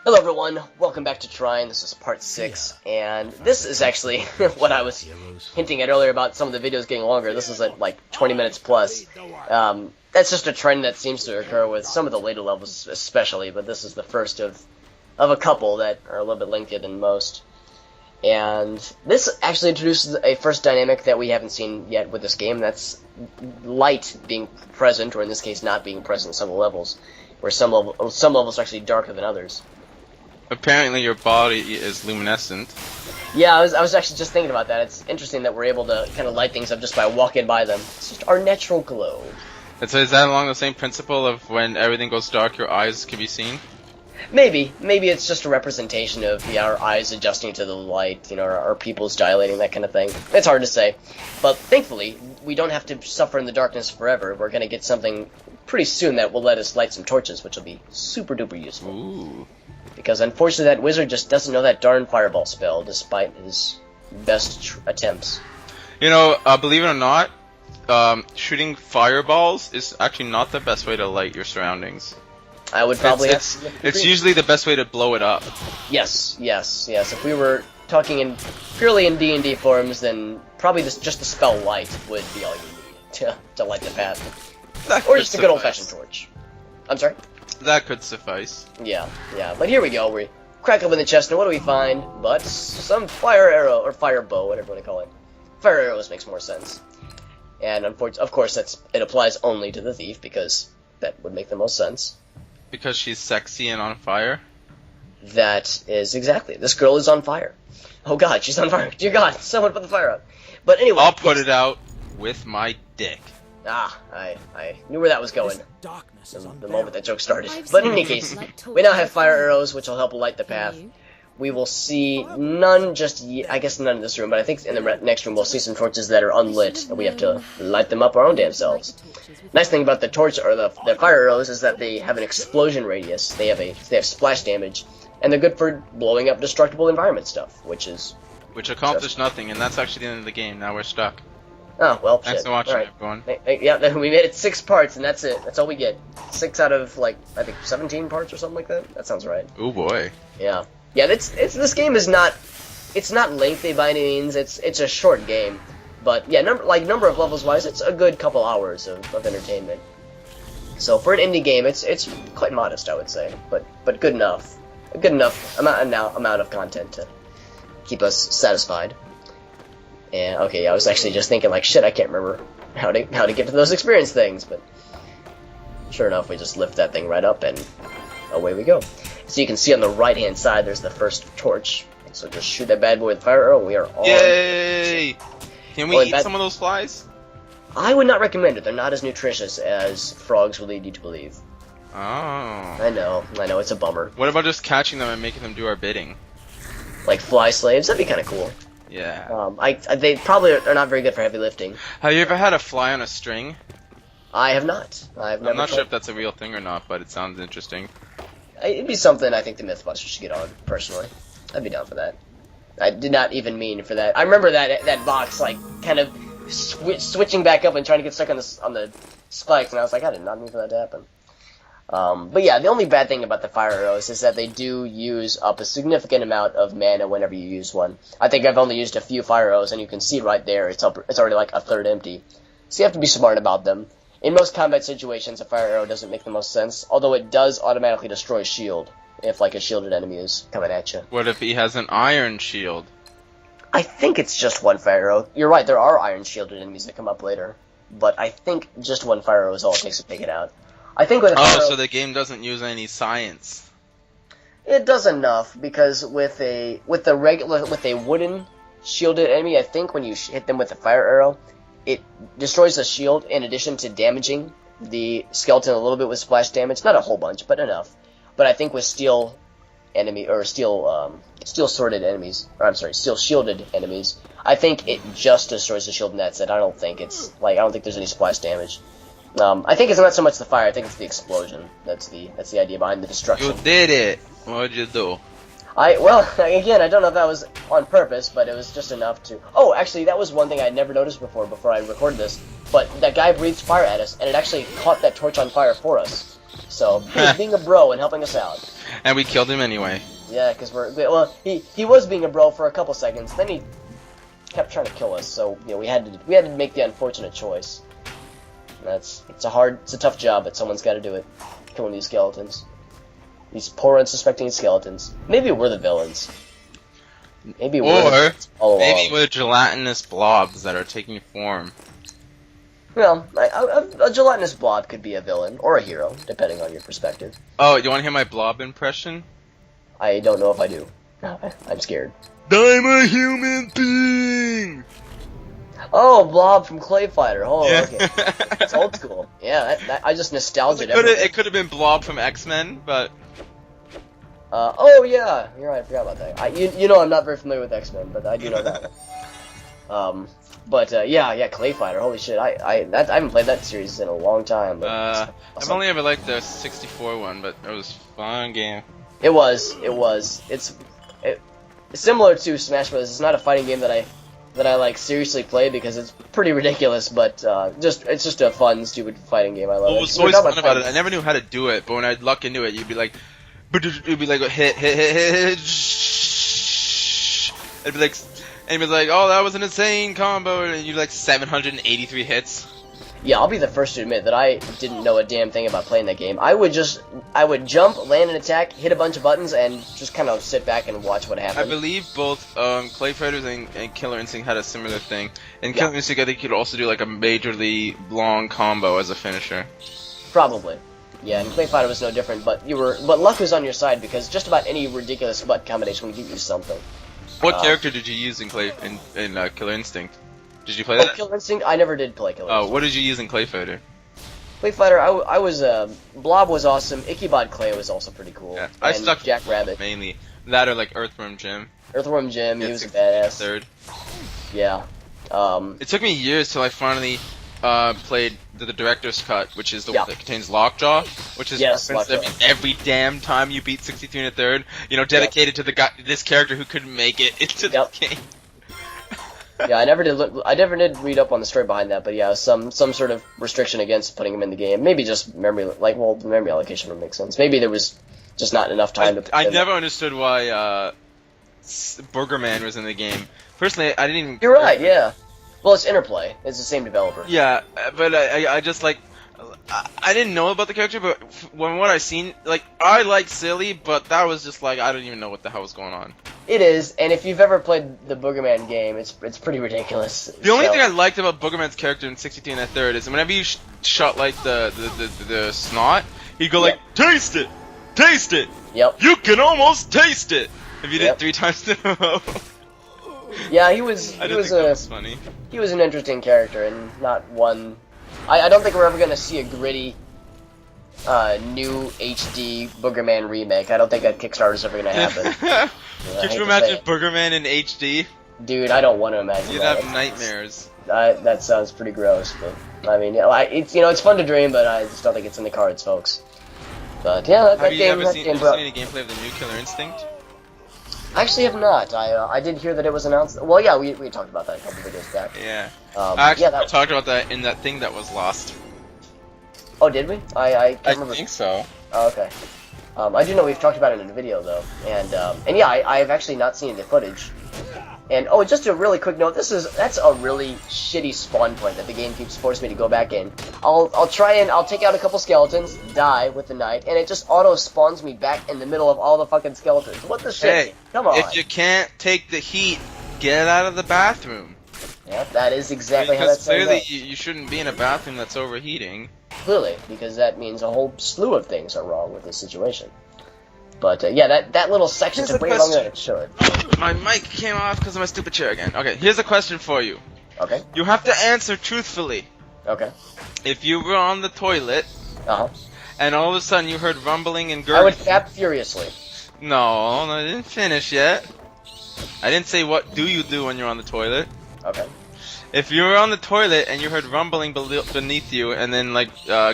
Hello everyone, welcome back to Trine. This is part 6, and this is actually what I was hinting at earlier about some of the videos getting longer. This is at like 20 minutes plus. That's just a trend that seems to occur with some of the later levels especially, but this is the first of a couple that are a little bit lengthier than most. And this actually introduces a first dynamic that we haven't seen yet with this game. That's light being present, or in this case not being present in some levels, where some levels are actually darker than others. Apparently your body is luminescent. Yeah, I was actually just thinking about that. It's interesting that we're able to kind of light things up just by walking by them. It's just our natural glow. And so is that along the same principle of when everything goes dark, your eyes can be seen? Maybe it's just a representation of our eyes adjusting to the light, our pupils dilating, that kind of thing. It's hard to say. But thankfully, we don't have to suffer in the darkness forever. We're going to get something pretty soon that will let us light some torches, which will be super duper useful. Ooh. Because unfortunately that wizard just doesn't know that darn fireball spell, despite his best attempts. Believe it or not, shooting fireballs is actually not the best way to light your surroundings. I would probably it's usually the best way to blow it up. Yes. If we were talking purely in D&D forms, then probably just the spell light would be all you need to light the path. Or just a good old-fashioned torch. I'm sorry? That could suffice. Yeah. But here we go. We crack open the chest, and what do we find? But some fire arrow, or fire bow, whatever you want to call it. Fire arrows makes more sense. And of course, it applies only to the thief, because that would make the most sense. Because she's sexy and on fire? That is exactly. This girl is on fire. Oh god, she's on fire. Dear god, someone put the fire out. But anyway. I'll put it out with my dick. I knew where that was going. The moment that joke started. But in any case, we now have fire arrows, which will help light the path. We will see none I guess none in this room, but I think in the next room we'll see some torches that are unlit, and we have to light them up our own damn selves. Nice thing about the torch, or the fire arrows, is that they have an explosion radius. They have splash damage, and they're good for blowing up destructible environment stuff, which accomplished nothing, and that's actually the end of the game. Now we're stuck. Oh, well, Thanks for watching, everyone. Yeah, we made it 6 parts, and that's it. That's all we get. 6 out of, I think 17 parts or something like that? That sounds right. Oh boy. Yeah. Yeah, this game is not... It's not lengthy by any means. It's a short game. But, yeah, number of levels-wise, it's a good couple hours of entertainment. So, for an indie game, it's quite modest, I would say. But good enough. A good enough amount of content to keep us satisfied. And okay, I was actually just thinking shit, I can't remember how to get to those experience things, but sure enough, we just lift that thing right up and away we go. So you can see on the right hand side there's the first torch. So just shoot that bad boy with the fire arrow. We are all Yay! Can we eat some of those flies? I would not recommend it. They're not as nutritious as frogs would lead you to believe. Oh. I know, it's a bummer. What about just catching them and making them do our bidding? Like fly slaves? That'd be kind of cool. Yeah. They probably are not very good for heavy lifting. Have you ever had a fly on a string? I have not. I'm not sure if that's a real thing or not, but it sounds interesting. It'd be something I think the Mythbusters should get on, personally. I'd be down for that. I did not even mean for that. I remember that box, kind of switching back up and trying to get stuck on the spikes, and I was like, I did not mean for that to happen. But yeah, the only bad thing about the fire arrows is that they do use up a significant amount of mana whenever you use one. I think I've only used a few fire arrows, and you can see right there, it's already like a third empty. So you have to be smart about them. In most combat situations, a fire arrow doesn't make the most sense, although it does automatically destroy a shield, if a shielded enemy is coming at you. What if he has an iron shield? I think it's just one fire arrow. You're right, there are iron shielded enemies that come up later, but I think just one fire arrow is all it takes to take it out. I think with so the game doesn't use any science. It does enough, because with a wooden shielded enemy, I think when you hit them with a fire arrow, it destroys the shield in addition to damaging the skeleton a little bit with splash damage. Not a whole bunch, but enough. But I think with steel sworded enemies, or I'm sorry, steel shielded enemies, I think it just destroys the shield, and that's it. I don't think there's any splash damage. I think it's not so much the fire. I think it's the explosion. That's the idea behind the destruction. You did it. What'd you do? Again, I don't know if that was on purpose, but it was just enough to... Oh, actually, that was one thing I'd never noticed before I recorded this. But that guy breathed fire at us, and it actually caught that torch on fire for us. So, he was being a bro and helping us out. And we killed him anyway. Yeah, because well, he was being a bro for a couple seconds, then he kept trying to kill us. So we had to make the unfortunate choice. It's a tough job, but someone's got to do it. Killing these skeletons, these poor unsuspecting skeletons. Maybe we're the villains. Maybe we're all along. We're gelatinous blobs that are taking form. Well, a gelatinous blob could be a villain or a hero, depending on your perspective. Oh, you want to hear my blob impression? I don't know if I do. I'm scared. I'm a human being! Oh, Blob from Clay Fighter. Oh, yeah. Okay. That's old school. Yeah, I just nostalgia. It could have been Blob from X-Men, but... oh yeah, you're right, I forgot about that. You know I'm not very familiar with X-Men, but I do know that. Yeah, Clay Fighter, holy shit, I haven't played that series in a long time. But awesome. I've only ever liked the 64 one, but it was a fun game. It was. It's similar to Smash Bros. It's not a fighting game that I like seriously play because it's pretty ridiculous, but it's just a fun, stupid fighting game. I love it. What was always fun about it, I never knew how to do it, but when I'd luck into it, you'd be like, hit, it'd be like, and you'd be like, oh, that was an insane combo, and you'd like 783 hits. Yeah, I'll be the first to admit that I didn't know a damn thing about playing that game. I would jump, land an attack, hit a bunch of buttons, and just kind of sit back and watch what happened. I believe both Clay Fighters and Killer Instinct had a similar thing. And Killer Instinct, I think you could also do like a majorly long combo as a finisher. Probably. Yeah, and Clay Fighter was no different, but luck was on your side because just about any ridiculous butt combination would give you something. What character did you use in Killer Instinct? Did you play that? Killer Instinct? I never did play Killer Instinct. Oh, what did you use in Clay Fighter? Clay Fighter, I was, Blob was awesome, Ichabod Clay was also pretty cool. Yeah, I stuck Jack Rabbit. Mainly. That or like Earthworm Jim. Earthworm Jim, he was a badass. Third. Yeah. It took me years till I finally played the director's cut, which is the one that contains Lockjaw, which is every damn time you beat 63 and a third, dedicated to this character who couldn't make it into the game. Yeah, I never did read up on the story behind that, but yeah, some sort of restriction against putting him in the game. Maybe just memory, the memory allocation would make sense. Maybe there was just not enough time to. I never understood why Burger Man was in the game. Personally, I didn't even. You're right. Yeah. Well, it's Interplay. It's the same developer. Yeah, but I just like. I didn't know about the character, but when what I seen, I like Silly, but that was just I don't even know what the hell was going on. It is, and if you've ever played the Boogerman game, it's pretty ridiculous. The only thing I liked about Boogerman's character in 63 and a third is whenever you shot the snot, he'd go taste it, taste it. Yep. You can almost taste it if you did it 3 times in a row. Yeah, he was funny. He was an interesting character and not one. I don't think we're ever gonna see a gritty, new HD Boogerman remake. I don't think that Kickstarter's ever gonna happen. Could you imagine Boogerman in HD? Dude, I don't want to imagine. You'd have nightmares. That sounds pretty gross, but I mean, it's fun to dream, but I just don't think it's in the cards, folks. But yeah, have you ever seen any gameplay of the new Killer Instinct? I actually have not. I did hear that it was announced. Well, yeah, we talked about that a couple videos back. Yeah. Actually, we talked about that in that thing that was lost. Oh, did we? I can't remember. I think so. Oh, okay. I do know we've talked about it in a video though, and yeah, I've actually not seen the footage. And oh, just a really quick note, that's a really shitty spawn point that the game keeps forcing me to go back in. I'll take out a couple skeletons, die with the knight, and it just auto spawns me back in the middle of all the fucking skeletons. What the shit? Hey, come on. If you can't take the heat, get out of the bathroom. Yeah, that is exactly how that's clearly you shouldn't be in a bathroom that's overheating. Clearly, because that means a whole slew of things are wrong with this situation. But yeah, that little section took way longer than it should. My mic came off because of my stupid chair again. Okay, here's a question for you. Okay. You have to answer truthfully. Okay. If you were on the toilet, and all of a sudden you heard rumbling and gurgling, I would tap furiously. No, I didn't finish yet. I didn't say what do you do when you're on the toilet. Okay. If you were on the toilet and you heard rumbling beneath you and then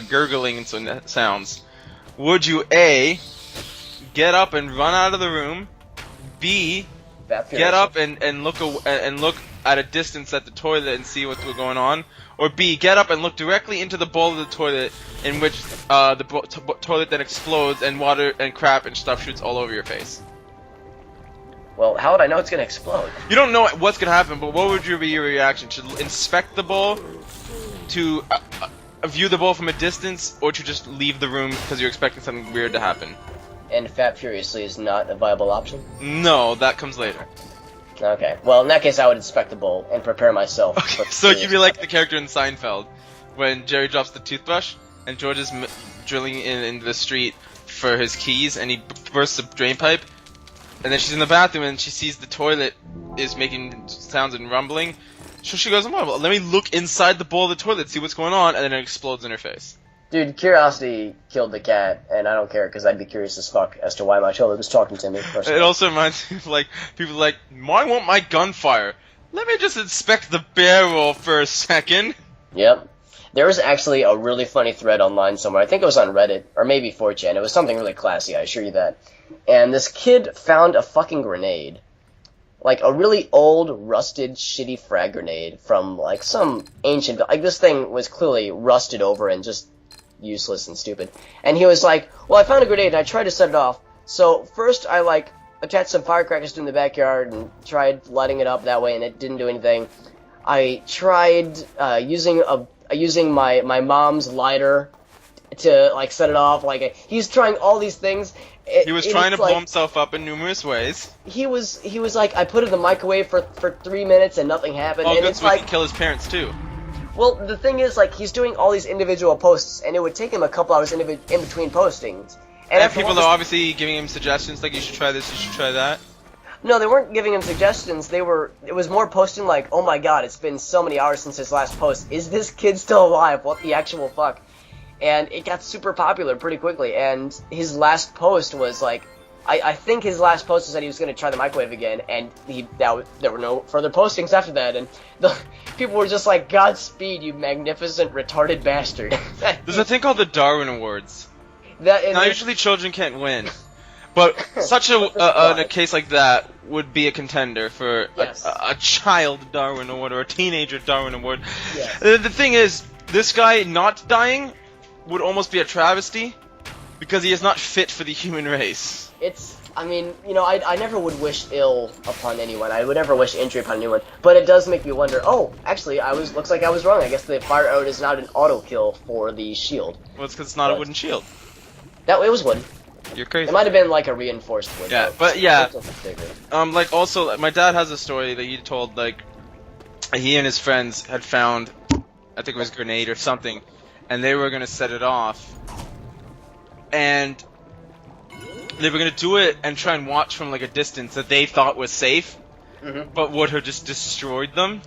gurgling and sounds, would you A, get up and run out of the room, B, get up and look at a distance at the toilet and see what's going on, or B, get up and look directly into the bowl of the toilet, in which the toilet then explodes and water and crap and stuff shoots all over your face. Well, how would I know it's gonna explode? You don't know what's gonna happen, but what would be your reaction? To inspect the bowl, to view the bowl from a distance, or to just leave the room because you're expecting something weird to happen? And Fat Furiously is not a viable option? No, that comes later. Okay. Well, in that case, I would inspect the bowl and prepare myself. Okay, so you'd be like the character in Seinfeld, when Jerry drops the toothbrush, and George is drilling into the street for his keys, and he bursts the drain pipe, and then she's in the bathroom, and she sees the toilet is making sounds and rumbling, so she goes, well, let me look inside the bowl of the toilet, see what's going on, and then it explodes in her face. Dude, curiosity killed the cat, and I don't care, because I'd be curious as fuck as to why my shoulder was talking to me. Personally. It also reminds me of, like, people like, why won't my gun fire? Let me just inspect the barrel for a second. Yep. There was actually a really funny thread online somewhere. I think it was on Reddit, or maybe 4chan. It was something really classy, I assure you that. And this kid found a fucking grenade. Like, a really old, rusted, shitty frag grenade from, like, some ancient... Like, this thing was clearly rusted over and just useless and stupid. And he was like, well, I found a grenade and I tried to set it off. So, first I, like, attached some firecrackers to in the backyard and tried lighting it up that way, and it didn't do anything. I tried using my mom's lighter to, like, set it off. Like, he's trying all these things. He was trying to blow himself up in numerous ways. He was like, I put it in the microwave for 3 minutes and nothing happened. Oh, and good, it's so he like, can kill his parents too. Well, the thing is, like, he's doing all these individual posts, and it would take him a couple hours in between postings. And people are obviously giving him suggestions, like, you should try this, you should try that. No, they weren't giving him suggestions. It was more posting like, oh my god, it's been so many hours since his last post. Is this kid still alive? What the actual fuck? And it got super popular pretty quickly, and his last post was like, I think his last post was that he was going to try the microwave again, and there were no further postings after that, and the people were just like, Godspeed, you magnificent retarded bastard. There's a thing called the Darwin Awards. Now, usually children can't win, but such a case like that would be a contender for a child Darwin Award or a teenager Darwin Award. Yes. The thing is, this guy not dying would almost be a travesty, because he is not fit for the human race. I mean, you know, I never would wish ill upon anyone. I would never wish injury upon anyone. But it does make me wonder, oh, actually, looks like I was wrong. I guess the fire arrow is not an auto kill for the shield. Well, it's because it's not a wooden shield. It was wooden. You're crazy. It might have been like a reinforced wood. Yeah, but yeah. Like, also, my dad has a story that he told, like, he and his friends had found, I think it was a grenade or something, and they were going to set it off. And they were going to do it and try and watch from, like, a distance that they thought was safe, but would have just destroyed them.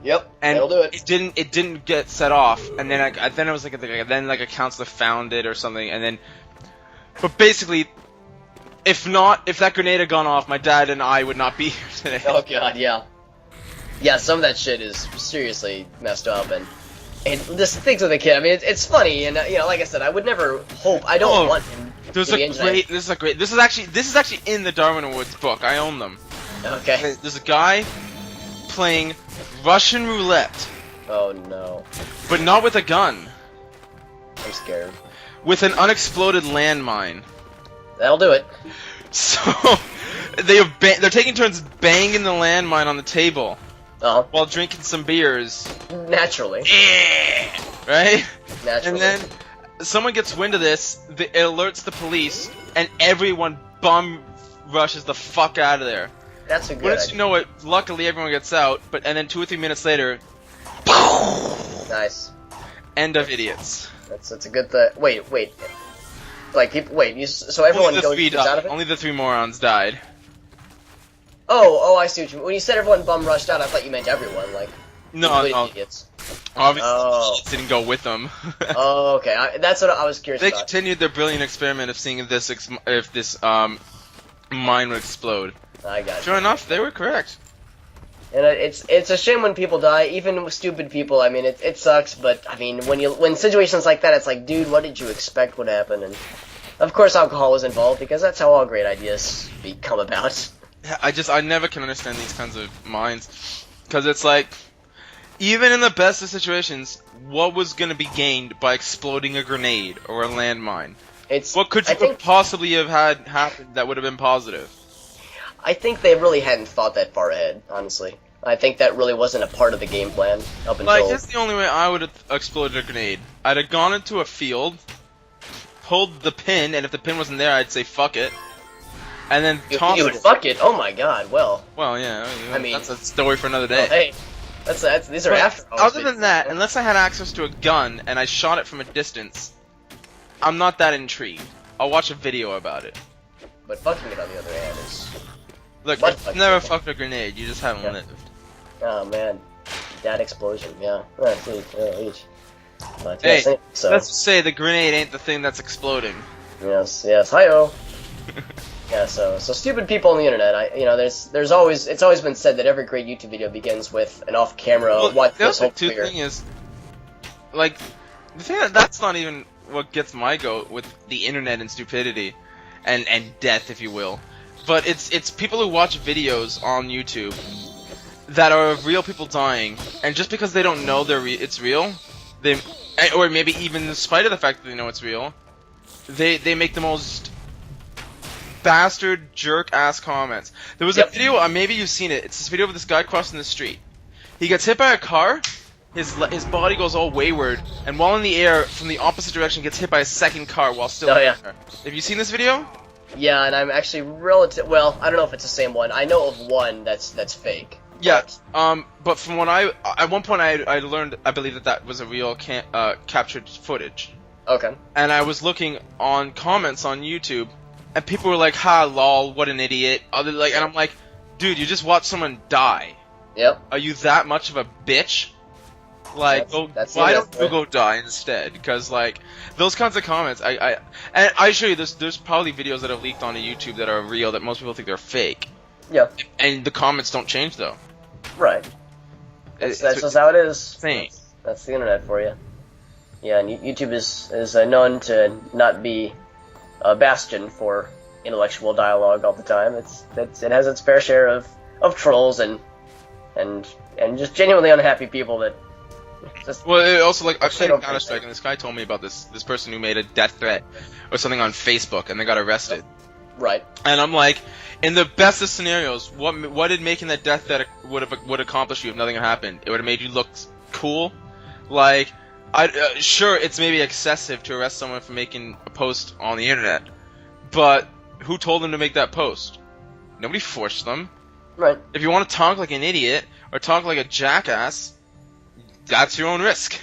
Yep, and that'll do it. It didn't get set off, and then it was like a counselor found it or something, and then, but basically, if that grenade had gone off, my dad and I would not be here today. Oh god, yeah. Yeah, some of that shit is seriously messed up, and this things with a kid. I mean, it's funny, and you know, like I said, I would never hope. I don't want him. This is actually in the Darwin Awards book. I own them. Okay. There's a guy playing Russian roulette. Oh no. But not with a gun. I'm scared. With an unexploded landmine. That'll do it. So they're taking turns banging the landmine on the table while drinking some beers. Naturally. Right? Naturally. And then someone gets wind of this, it alerts the police, and everyone bum rushes the fuck out of there. That's a good idea. You know it, luckily everyone gets out, and then 2 or 3 minutes later, nice. End of idiots. That's a good thing. Wait. Like, so everyone gets out of it? Only the 3 morons died. Oh, I see what you mean. When you said everyone bum rushed out, I thought you meant everyone, like, no. idiots. Obviously, didn't go with them. Oh, okay. That's what I was curious about. They continued their brilliant experiment of seeing if this mine would explode. I got it. Sure enough, they were correct. And it's a shame when people die, even with stupid people. I mean, it sucks, but I mean, when situations like that, it's like, dude, what did you expect would happen? And of course, alcohol was involved, because that's how all great ideas come about. I never can understand these kinds of minds. Because it's like, even in the best of situations, what was going to be gained by exploding a grenade or a landmine? What could you possibly have had happen that would have been positive? I think they really hadn't thought that far ahead, honestly. I think that really wasn't a part of the game plan up until... Like, here's the only way I would have exploded a grenade. I'd have gone into a field, pulled the pin, and if the pin wasn't there, I'd say fuck it. And then toss it. You would fuck it? Oh my god, well... Well, yeah, I mean... That's a story for another day. Hey, these are after... Other than that, unless I had access to a gun, and I shot it from a distance, I'm not that intrigued. I'll watch a video about it. But fucking it, on the other hand, is... Look, you've never fucked a grenade, you just haven't lived. Oh man, that explosion, yeah. Each. But, hey, yes, so. let's just say the grenade ain't the thing that's exploding. Yes, hi-oh. Yeah, so stupid people on the internet. It's always been said that every great YouTube video begins with an off-camera. Well, the other thing is, like, the thing that's not even what gets my goat with the internet and stupidity, and death, if you will. But it's people who watch videos on YouTube that are of real people dying, and just because they don't know it's real, or maybe even in spite of the fact that they know it's real, they make the most bastard jerk-ass comments. There was a video, maybe you've seen it, it's this video of this guy crossing the street. He gets hit by a car, his body goes all wayward, and while in the air, from the opposite direction, gets hit by a second car while still in the air. Have you seen this video? Yeah, and I'm actually well, I don't know if it's the same one. I know of one that's fake. Yeah, but from what at one point I learned, I believe that was a real captured footage. Okay. And I was looking on comments on YouTube, and people were like, "Ha, lol, what an idiot." And I'm like, dude, you just watched someone die. Yep. Are you that much of a bitch? Like, why don't you go die instead? Because, like, those kinds of comments, and I assure you, there's probably videos that have leaked onto YouTube that are real that most people think they're fake. Yeah. And the comments don't change, though. Right. That's just how it is. Same. That's the internet for you. Yeah, and YouTube is known to not be a bastion for intellectual dialogue all the time. It has its fair share of trolls and just genuinely unhappy people that. Well, also, like, I've played Counter-Strike, and this guy told me about this person who made a death threat or something on Facebook, and they got arrested. Right. And I'm like, in the best of scenarios, what did making that death threat would accomplish you if nothing had happened? It would have made you look cool. Like, sure, it's maybe excessive to arrest someone for making a post on the internet, but who told them to make that post? Nobody forced them. Right. If you want to talk like an idiot or talk like a jackass, that's your own risk.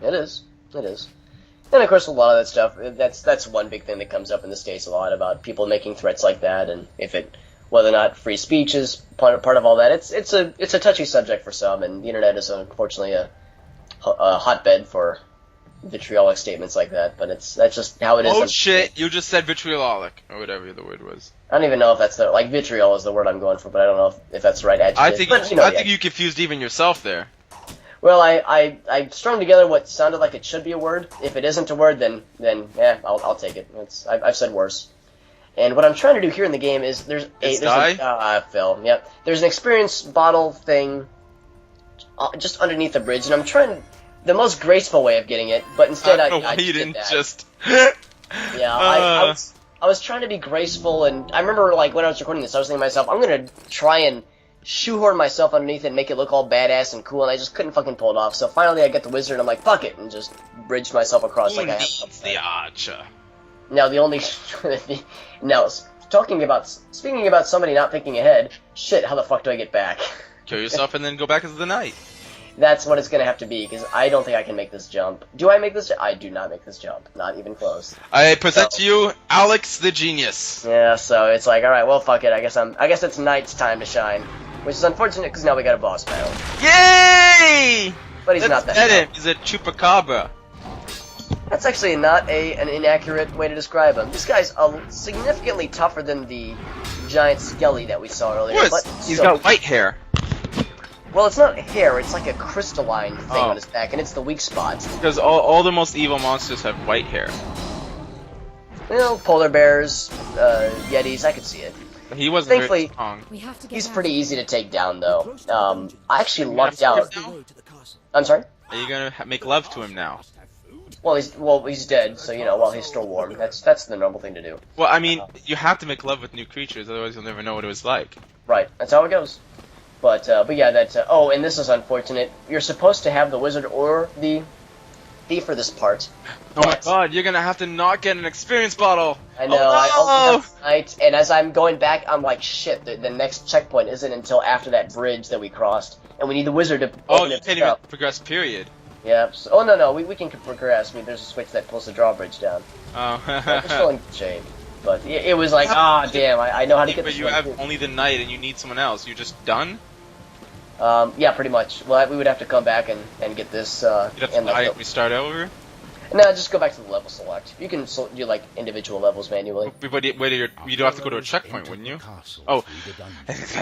It is. And of course, a lot of that stuff, that's one big thing that comes up in the States a lot about people making threats like that, and whether or not free speech is part of all that. It's a touchy subject for some, and the internet is unfortunately a hotbed for vitriolic statements like that. But that's just how it is. Oh shit! You just said vitriolic or whatever the word was. I don't even know if that's vitriol is the word I'm going for, but I don't know if that's the right adjective. I think you confused even yourself there. Well, I strung together what sounded like it should be a word. If it isn't a word, then I'll take it. I've said worse. And what I'm trying to do here in the game is there's Phil. Yeah, there's an experience bottle thing just underneath the bridge, and I'm trying the most graceful way of getting it, but instead I you didn't that. Just. Yeah, I was trying to be graceful, and I remember when I was recording this, I was thinking to myself, I'm gonna try and shoehorn myself underneath it and make it look all badass and cool, and I just couldn't fucking pull it off. So finally I get the wizard and I'm like, fuck it, and just bridged myself across like I have. The archer. Now speaking about somebody not thinking ahead, shit, how the fuck do I get back? Kill yourself and then go back into the night. That's what it's gonna have to be, because I don't think I can make this jump. Do I make this? I do not make this jump. Not even close. I present to you Alex the Genius. Yeah, so it's like, alright, well, fuck it. I guess it's night's time to shine. Which is unfortunate, because now we got a boss battle. Yay! But he's not that him. He's a chupacabra. That's actually not an inaccurate way to describe him. This guy's significantly tougher than the giant skelly that we saw earlier. But he's got white hair. Well, it's not hair, it's like a crystalline thing on his back, and it's the weak spot. Because all the most evil monsters have white hair. You know, polar bears, yetis, I could see it. He wasn't Thankfully, very strong. he's pretty easy to take down, though. I actually lucked out. I'm sorry? Are you gonna make love to him now? Well, he's dead, so while he's still warm. That's the normal thing to do. Well, I mean, you have to make love with new creatures, otherwise you'll never know what it was like. Right, that's how it goes. But yeah, that's oh, and this is unfortunate. You're supposed to have the wizard or the thief for this part. Oh my god, you're gonna have to not get an experience bottle! I know, oh, no! And as I'm going back, I'm like, shit, the next checkpoint isn't until after that bridge that we crossed. And we need the wizard to open you it can't even up. progress, period. Yep. So, oh, no, we can progress. I mean, there's a switch that pulls the drawbridge down. Oh. We're still in good shape. But it was like, damn, I know how to get this. But you have only the knight and you need someone else. You just done? Yeah, pretty much. Well, we would have to come back and get this, You'd have to we start over? No, just go back to the level select. You can do, like, individual levels manually. But you do have to go to a checkpoint, wouldn't you? Oh,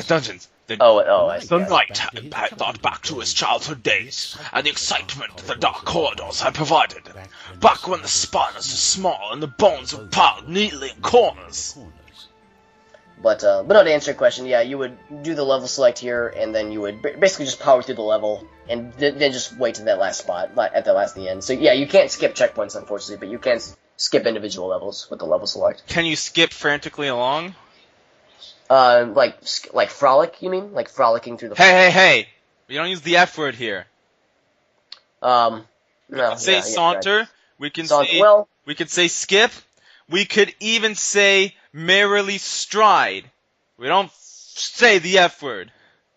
dungeons. I see. The knight had thought back to his childhood days, and the excitement the dark corridors had provided. Back when the spines were small and the bones were piled neatly in corners. But no, to answer your question, yeah, you would do the level select here, and then you would basically just power through the level, and then just wait to that last spot, at the end. So yeah, you can't skip checkpoints, unfortunately, but you can skip individual levels with the level select. Can you skip frantically along? Like frolic, you mean? Like frolicking through the... Hey! We don't use the F word here. No. We can say saunter. Right. We can we could say skip. We could even say merrily stride. We don't say the F word.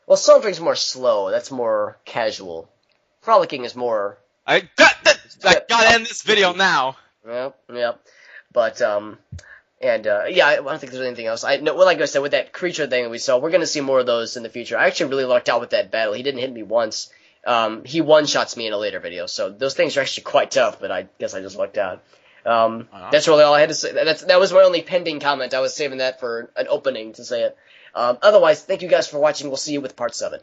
Well, sauntering is more slow. That's more casual. Frolicking is more... I gotta end this video now. Yep. But, yeah, I don't think there's anything else. Like I said, with that creature thing we saw, we're going to see more of those in the future. I actually really lucked out with that battle. He didn't hit me once. He one-shots me in a later video, so those things are actually quite tough, but I guess I just lucked out. That's really all I had to say. That was my only pending comment. I was saving that for an opening to say it. Otherwise, thank you guys for watching. We'll see you with part 7.